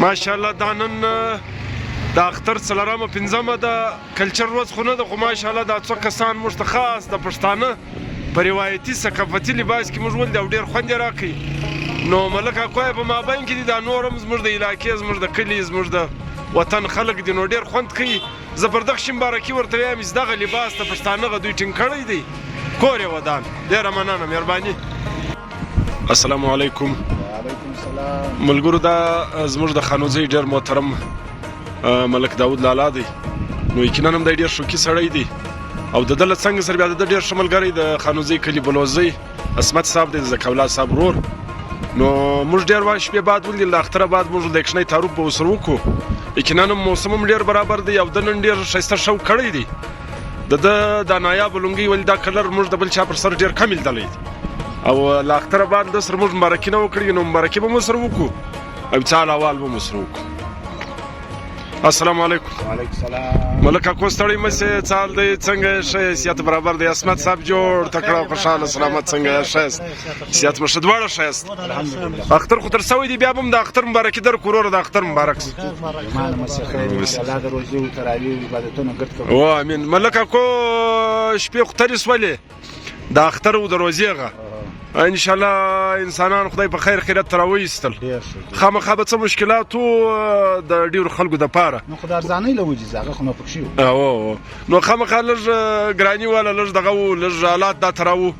ماشاءالله دا نن د اختر څلورمه پنځمه د کلچر ورځ خو نه ده، خو ماشاءالله دا څو کسان موږ ته خاص د پښتانه په روایتي ثقافتي لباس کې موږ ولید او ډېر خوند یې راکوي. نو ملک اکوای په مابین کې دي، دا نور هم زموږ د علاقې زموږ د کلي زموږ د وطن خلک دي، نو ډېر خوند کوي. زه پر دغه شي مبارکي ورته وایم چې دغه لباس د پښتانه غه دوی ټینګ کړی دی، کور یې ودان. ډېره مننه، مهرباني. السلام علیکم. وعلیکم السلام. ملګرو دا زموږ د خانوزۍ ډېر محترم ملک داود لالا دی، نو یقینا هم دی ډېر شوقي سړی دی او د ده له څنګ سره بیا د ده ډېر ښه ملګری د خانوزۍ کلي بلوزۍ عصمت صاحب دی، د زکاولا صاحب ورور. نو موږ ډېر شپې بعد ولیدل، د اختره بعد موږ د یکشنۍ تعارف به ورسره وکړو. یقینا هم موسم هم ډېر برابر دی او ده نن ډېر ښایسته شوق کړی دی. د ده دا نایابه لونګۍ ولې دا کلر موږ د بل چا پر سر ډېر کم لیدلی دی او له اختره بعد د سره موږ مبارکي نه وکړي، نو مبارکي به مو سره وکړو او څه حال احوال به مو سره وکړو. السلام علیکم. وعلیکم السلام. ملک اکو ستړی مه سې، څه حال دی، څنګه یې ښه یې، صحت برابر دی؟ عصمت صاحب جوړ تکړه خوشحاله سلامت، څنګه یې ښه یاست؟ صحت مو ښه، دواړه ښه یاست؟ اختر خو تر سوی دی، بیا به هم د اختر مبارکي درکړو وروره، د اختر مبارک شه. الله د روژې او تراویح عبادتونه ګډ کړو. او امین. ملک اکو شپې خو ترې سولې د اختر او د روژې ان شاء الله انسانان خدای په خیر خیرت ته راوایستل. خامخا به څه مشکلاتو د ډېرو خلکو دپاره، نو خو د ارزانۍ له وجې هغه خو نو پکښې وو، نو خامخا لږ ګراني واله، لږ دغه وو، لږ حالات دا ته راوو.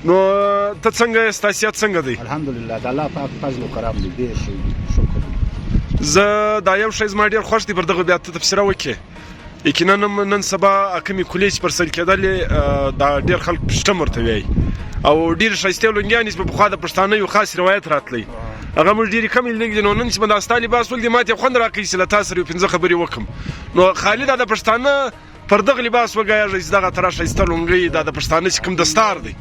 نو ته څنګه یې، ستا صحت څنګه دی؟ الحمدلله د الله پاک فضل و کرم دی، ډېر ښه شکر. زه دا یو شی زما ډېر خوښ دی، پر دغه بیا ته تبصره وکړې. یقینا نن سبا کومې کلیج پر سر کېدلې دا ډېر خلک پشټم ورته وایي او ډېر ښایسته لونګیانې چې په پخوا د پښتانه یو خاص روایت راتلی، هغه موږ ډېرې کمې لیدلي. نو نن چې به دا ستا لباس ولید ما ته خوند راکوي چې له تا سره یو پنځه خبرې وکړم. نو خالي دا د پښتانه پر دغه لباس وګایږئ چې دغه تره ښایسته لونګۍ دا د پښتانه چې کوم دستار دی،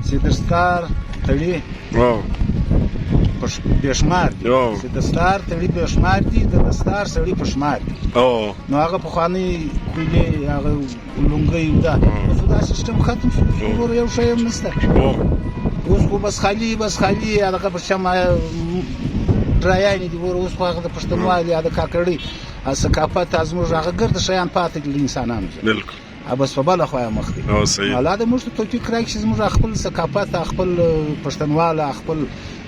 چې دستار تړي بېشمار دي، چې دستار تړي بېشمار دي، د دستار سړي په شمار دي. نو هغه پخوانۍ کویلې هغه لونګۍ دا اوس دا سیستم ختم شو، ګوره یو شی هم نشته اوس، خو بس خالي هغه په شمه ډرایانې دي. ګوره اوس خو هغه د پښتونوالي د کاکړۍ ثقافت زموږ هغه ګرده شیان پاتې دي له انسانانو بالکل، بس په بله خوا یې مخ دي. الله د موږ ته توفیق راکړي چې زموږ خپل ثقافت، خپل پښتونواله، خپل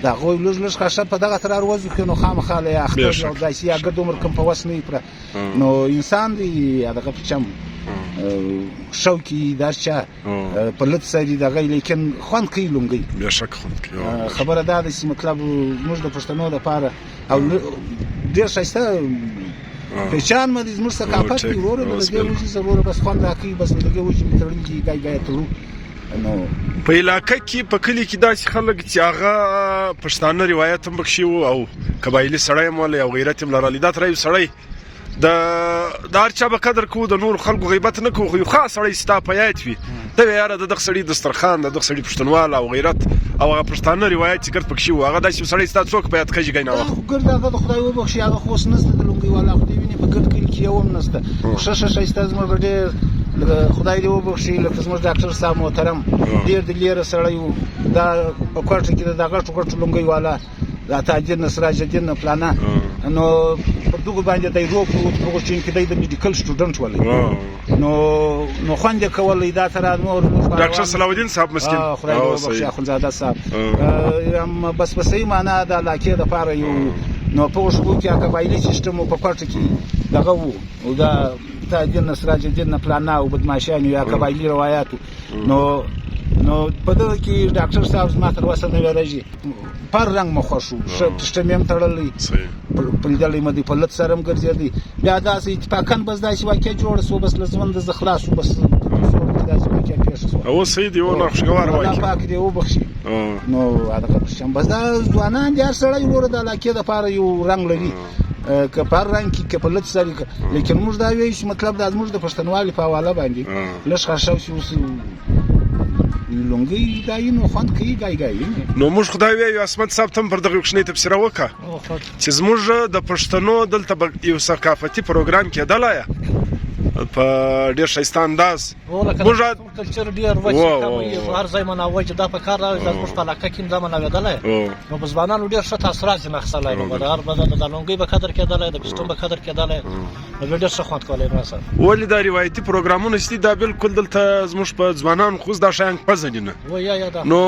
د هغوی لږ لږ ښه په دغه ترار وځو، نو خامخا له اختر او داسې یا ګرد عمر کوم په وس نه وي پوره. نو انسان دی دغه په چم شوقي در چا په لط سړي دغه، لیکن خوند کوي لونګۍ، بېشکه خوند کوي. خبره دا ده چې مطلب زموږ د پښتنو دپاره او ډېر ښایسته پېچان مې زموږ ثقافت دی وروره، د دې وجې زه وروره بس خوند راکوي، بس د دې وجې مې تړلي دي، ګای تړو. نو په علاقه کې په کلي کې داسې خلک چې هغه پښتانه روایت هم پکښې وو او قبایلي سړی هم ولې او غیرت یې هم لرلی. دا تر یو سړی د هر چا به قدر کوو، د نورو خلکو غیبت نه کوو، خو یو خاص سړی ستا په یاد وي ته وایې یاره د دغه سړي دسترخوان، د دغه سړي پښتونواله او غیرت او هغه پښتانه روایت چې ګرد پکښې وو، هغه داسې یو سړی ستا څوک په یاد کېږي ګای ناوخت؟ ګرد هغه د خدای وبخښي هغه خو اوس نشته، د لونګۍ والا خو دې وینې په ګرد کلي کې یو هم نشته. ښه ښایسته زموږ ډېر خدای دې وبخښي، لکه زموږ ډاکټر صاحب محترم ډېر د لیره سړی و، دا په کوټه کې د غټو غټو لونګۍ والا د تاجر نه سراج الدین نه پلانه، نو پر دغه باندې دی روغ پروت په غوښتین کې دی د میډیکل سټوډنټ ولې، نو خوند یې کولی. دا تر نور ډاکټر صلاح الدین صاحب مسکین خدای دې وبخښي اخندزاده صاحب بس په صحیح معنا د علاقې دپاره یو، نو په وشبو کې قبایلي سیستم په کوټه کې دغه وو او دا تاجر نه سراج الدین نه پلانه او بدماشیانو یا قبایلي روایاتو. نو په دغه کې ډاکټر صاحب زما تر اوسه نه ویرېږي، پر رنګ مې خوښ و، پشته مې هم تړلی، په لیدلی مې دی، په لط سره هم ګرځېدی. بیا داسې اتفاقاً بس داسې واقع جوړه سوه، بس له ژونده زه خلاص و، بس داسې واقع پېښه سوه. اوس صحیح دی، خوشګواره واقع الله پاک دې وبخښي. نو هغه پشم بس دا ځوانان دي، هر سړی وروره د علاقې دپاره یو رنګ لري، که په هر رنګ کې که په لط سره، لیکن موږ دا وایو چې مطلب دا زموږ د پښتونوالي په حواله باندې لږ ښه شي اوس لونګۍ دا یې نو خوند کوي ګای. نو موږ خدای وایو عصمت صاحب ته هم پر دغه یوکشنۍ تبصره وکړه چې زموږ د پښتنو دلته یو ثقافتي پروګرام کېدلی په ډیر ښایسته انداز موږ کلچر ډیر وځي کوي هر ځای مناوي چې دا په کار راځي د موږ په علاقه کې دا مناویدلې نو په ځوانانو ډیر ښه تاثیرات مخصله نو د هر بدل د لونګي په قدر کېدل د پښتون په قدر کېدل نو ډیر ښه خوند کولای نو سره ولې دا روایتي پروګرامونه چې دا بالکل دلته زموږ په ځوانانو خو دا شیان پزنینه نو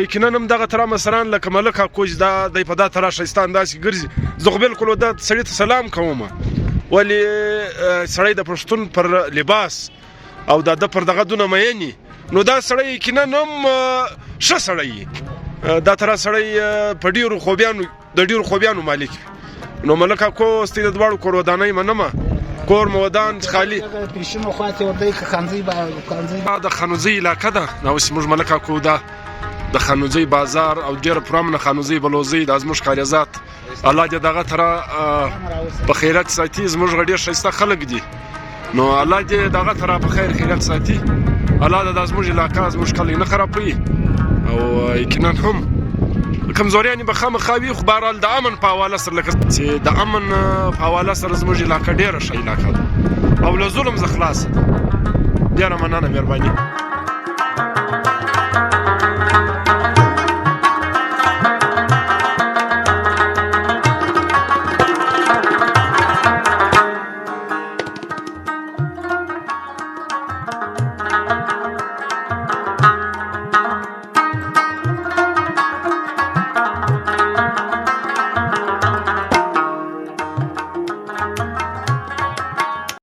یقینا هم دغه تر مثلا لکه ملک کوج دا د په دا تر ښایسته انداز کې ګرځي زه بالکل دا سړی ته سلام کوم ولی سړی د پښتون پر لباس او د پر دغه دونه مېنی نو دا سړی یقینا هم ښه سړی دا تر سړی په ډیرو خوبیانو مالک نو ملک کو ستې د دواړو کور ودانۍ منمه کور مودان خالی پیشنو خواته ورده که خانزی د خانوزي علاقه ده نو موږ ملک کو ده د خانوزي بازار او ډیر پرامنه خانوزي بلوزي د ازموش کاریزات الله دې دغه تر په خیرات ساتي زموږ غډیر شایسته خلک دي نو الله دې دغه تر په خیر خیرات ساتي الله د ازموش علاقه ازموش کلی نه خرابوي او یقینا هم کمزوریانی به خامخاوي خو بهرحال د امن په حواله سره لکه چې د امن په حواله سره زموږ علاقه ډیره ښه علاقه ده او له ظلم څخه خلاص ډیره مننه مهرباني